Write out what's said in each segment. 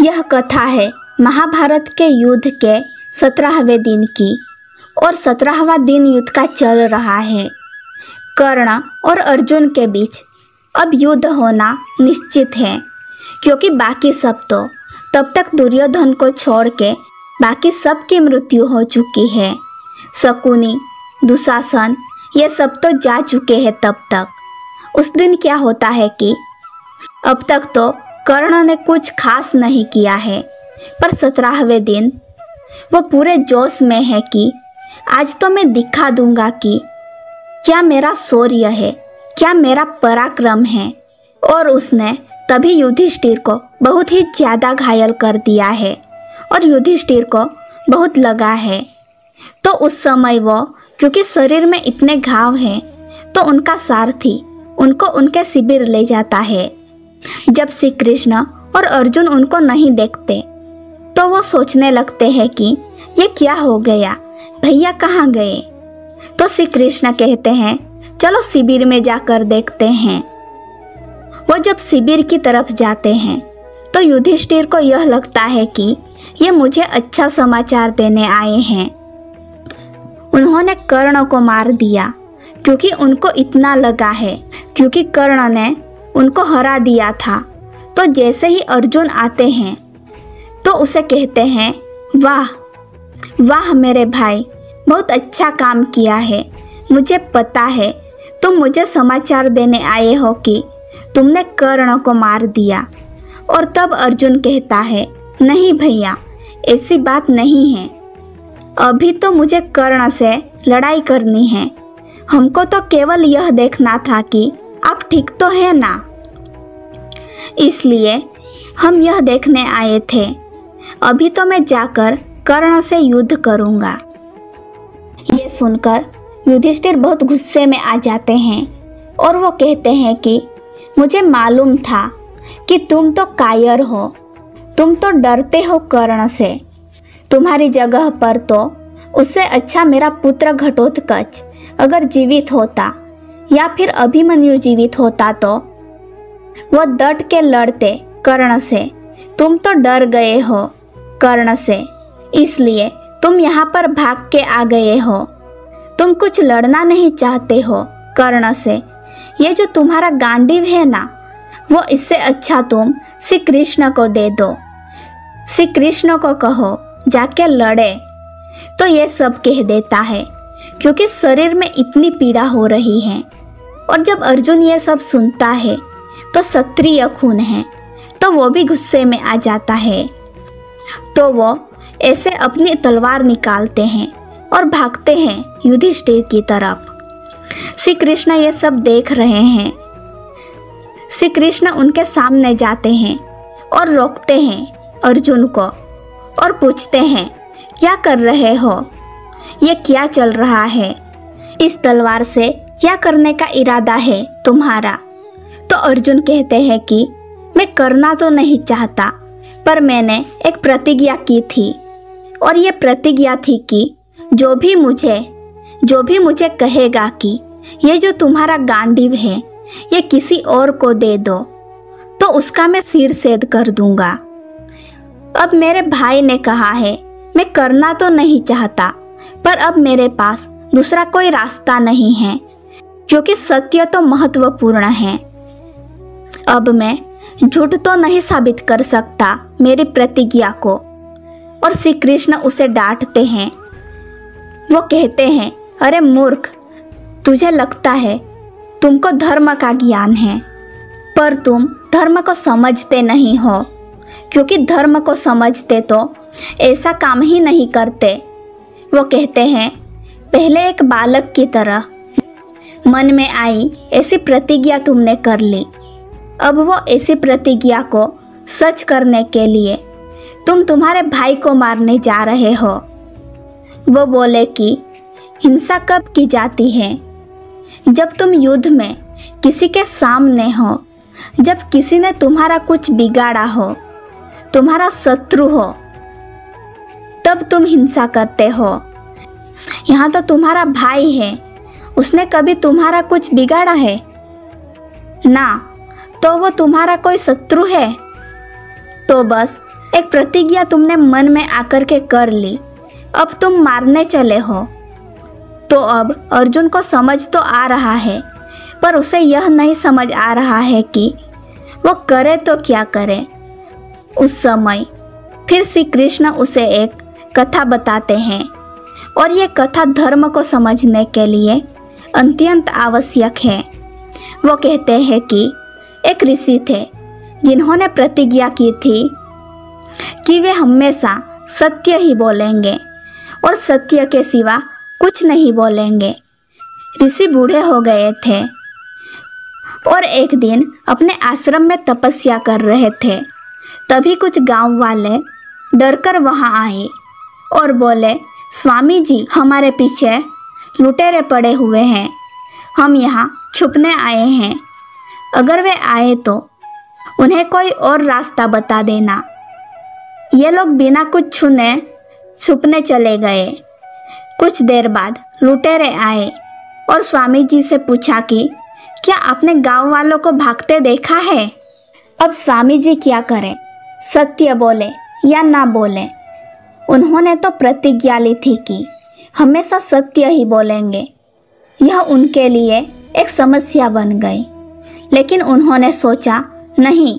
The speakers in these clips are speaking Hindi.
यह कथा है महाभारत के युद्ध के 17वें दिन की और 17वां दिन युद्ध का चल रहा है। कर्ण और अर्जुन के बीच अब युद्ध होना निश्चित है, क्योंकि बाकी सब तो तब तक दुर्योधन को छोड़ के बाकी सब की मृत्यु हो चुकी है। शकुनी, दुशासन ये सब तो जा चुके हैं तब तक। उस दिन क्या होता है कि अब तक तो कर्ण ने कुछ खास नहीं किया है, पर 17वें दिन वो पूरे जोश में है कि आज तो मैं दिखा दूंगा कि क्या मेरा शौर्य है, क्या मेरा पराक्रम है। और उसने तभी युधिष्ठिर को बहुत ही ज़्यादा घायल कर दिया है और युधिष्ठिर को बहुत लगा है। तो उस समय वो, क्योंकि शरीर में इतने घाव हैं, तो उनका सारथी उनको उनके शिविर ले जाता है। जब श्री कृष्ण और अर्जुन उनको नहीं देखते तो वो सोचने लगते हैं कि ये क्या हो गया, भैया कहाँ गए। तो श्री कृष्ण कहते हैं चलो शिविर में जाकर देखते हैं। वो जब शिविर की तरफ जाते हैं तो युधिष्ठिर को यह लगता है कि ये मुझे अच्छा समाचार देने आए हैं। उन्होंने कर्ण को मार दिया क्योंकि उनको इतना लगा है, क्योंकि कर्ण ने उनको हरा दिया था। तो जैसे ही अर्जुन आते हैं तो उसे कहते हैं वाह वाह मेरे भाई, बहुत अच्छा काम किया है। मुझे पता है तुम मुझे समाचार देने आए हो कि तुमने कर्ण को मार दिया। और तब अर्जुन कहता है नहीं भैया, ऐसी बात नहीं है, अभी तो मुझे कर्ण से लड़ाई करनी है। हमको तो केवल यह देखना था कि आप ठीक तो हैं ना, इसलिए हम यह देखने आए थे। अभी तो मैं जाकर कर्ण से युद्ध करूंगा। ये सुनकर युधिष्ठिर बहुत गुस्से में आ जाते हैं और वो कहते हैं कि मुझे मालूम था कि तुम तो कायर हो, तुम तो डरते हो कर्ण से। तुम्हारी जगह पर तो उससे अच्छा मेरा पुत्र घटोत्कच अगर जीवित होता या फिर अभिमन्यु जीवित होता तो वो डट के लड़ते कर्ण से। तुम तो डर गए हो कर्ण से, इसलिए तुम यहाँ पर भाग के आ गए हो। तुम कुछ लड़ना नहीं चाहते हो कर्ण से। ये जो तुम्हारा गांडीव है ना, वो इससे अच्छा तुम श्री कृष्ण को दे दो। श्री कृष्ण को कहो जाके लड़े। तो ये सब कह देता है क्योंकि शरीर में इतनी पीड़ा हो रही है। और जब अर्जुन ये सब सुनता है तो क्षत्रिय खून है, तो वो भी गुस्से में आ जाता है। तो वो ऐसे अपनी तलवार निकालते हैं और भागते हैं युधिष्ठिर की तरफ। श्री कृष्ण ये सब देख रहे हैं। श्री कृष्ण उनके सामने जाते हैं और रोकते हैं अर्जुन को और पूछते हैं क्या कर रहे हो, ये क्या चल रहा है, इस तलवार से क्या करने का इरादा है तुम्हारा। तो अर्जुन कहते हैं कि मैं करना तो नहीं चाहता, पर मैंने एक प्रतिज्ञा की थी और ये प्रतिज्ञा थी कि जो भी मुझे कहेगा कि ये जो तुम्हारा गांडीव है ये किसी और को दे दो, तो उसका मैं सिर छेद कर दूंगा। अब मेरे भाई ने कहा है मैं करना तो नहीं चाहता, पर अब मेरे पास दूसरा कोई रास्ता नहीं है, क्योंकि सत्य तो महत्वपूर्ण है। अब मैं झूठ तो नहीं साबित कर सकता मेरी प्रतिज्ञा को। और श्री कृष्ण उसे डांटते हैं। वो कहते हैं अरे मूर्ख, तुझे लगता है तुमको धर्म का ज्ञान है, पर तुम धर्म को समझते नहीं हो, क्योंकि धर्म को समझते तो ऐसा काम ही नहीं करते। वो कहते हैं पहले एक बालक की तरह मन में आई ऐसी प्रतिज्ञा तुमने कर ली, अब वो ऐसी प्रतिज्ञा को सच करने के लिए तुम तुम्हारे भाई को मारने जा रहे हो। वो बोले कि हिंसा कब की जाती है, जब तुम युद्ध में किसी के सामने हो, जब किसी ने तुम्हारा कुछ बिगाड़ा हो, तुम्हारा शत्रु हो, तब तुम हिंसा करते हो। यहाँ तो तुम्हारा भाई है, उसने कभी तुम्हारा कुछ बिगाड़ा है ना, तो वो तुम्हारा कोई शत्रु है। तो बस एक प्रतिज्ञा तुमने मन में आकर के कर ली, अब तुम मारने चले हो। तो अब अर्जुन को समझ तो आ रहा है, पर उसे यह नहीं समझ आ रहा है कि वो करे तो क्या करे। उस समय फिर श्री कृष्ण उसे एक कथा बताते हैं, और ये कथा धर्म को समझने के लिए अत्यंत आवश्यक है। वो कहते हैं कि एक ऋषि थे जिन्होंने प्रतिज्ञा की थी कि वे हमेशा सत्य ही बोलेंगे और सत्य के सिवा कुछ नहीं बोलेंगे। ऋषि बूढ़े हो गए थे और एक दिन अपने आश्रम में तपस्या कर रहे थे। तभी कुछ गांव वाले डरकर वहां आए और बोले, स्वामी जी, हमारे पीछे लुटेरे पड़े हुए हैं, हम यहाँ छुपने आए हैं। अगर वे आए तो उन्हें कोई और रास्ता बता देना। ये लोग बिना कुछ छुने छुपने चले गए। कुछ देर बाद लुटेरे आए और स्वामी जी से पूछा कि क्या आपने गांव वालों को भागते देखा है? अब स्वामी जी क्या करें, सत्य बोले या ना बोले। उन्होंने तो प्रतिज्ञा ली थी कि हमेशा सत्य ही बोलेंगे। यह उनके लिए एक समस्या बन गई, लेकिन उन्होंने सोचा, नहीं,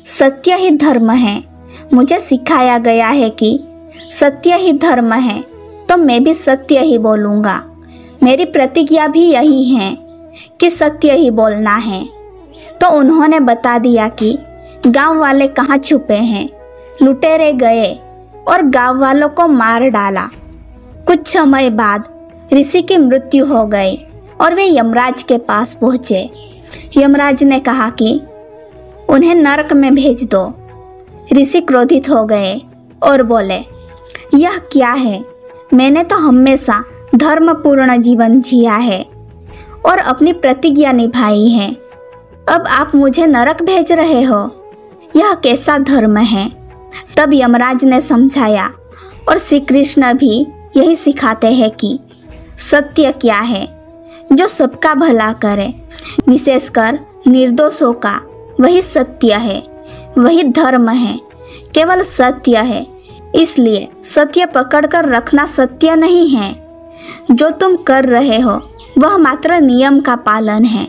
सत्य ही धर्म है। मुझे सिखाया गया है कि सत्य ही धर्म है, तो मैं भी सत्य ही बोलूँगा। मेरी प्रतिज्ञा भी यही है कि सत्य ही बोलना है। तो उन्होंने बता दिया कि गांव वाले कहाँ छुपे हैं। लुटेरे गए और गांव वालों को मार डाला। कुछ समय बाद ऋषि की मृत्यु हो गई और वे यमराज के पास पहुँचे। यमराज ने कहा कि उन्हें नरक में भेज दो। ऋषि क्रोधित हो गए और बोले, यह क्या है? मैंने तो हमेशा धर्मपूर्ण जीवन जिया है और अपनी प्रतिज्ञा निभाई है। अब आप मुझे नरक भेज रहे हो, यह कैसा धर्म है? तब यमराज ने समझाया, और श्री कृष्ण भी यही सिखाते हैं कि सत्य क्या है, जो सबका भला करे, विशेषकर निर्दोषों का, वही सत्य है, वही धर्म है, केवल सत्य है। इसलिए सत्य पकड़कर रखना सत्य नहीं है। जो तुम कर रहे हो वह मात्र नियम का पालन है,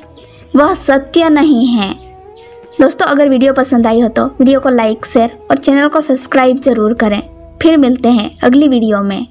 वह सत्य नहीं है। दोस्तों, अगर वीडियो पसंद आई हो तो वीडियो को लाइक, शेयर और चैनल को सब्सक्राइब जरूर करें। फिर मिलते हैं अगली वीडियो में।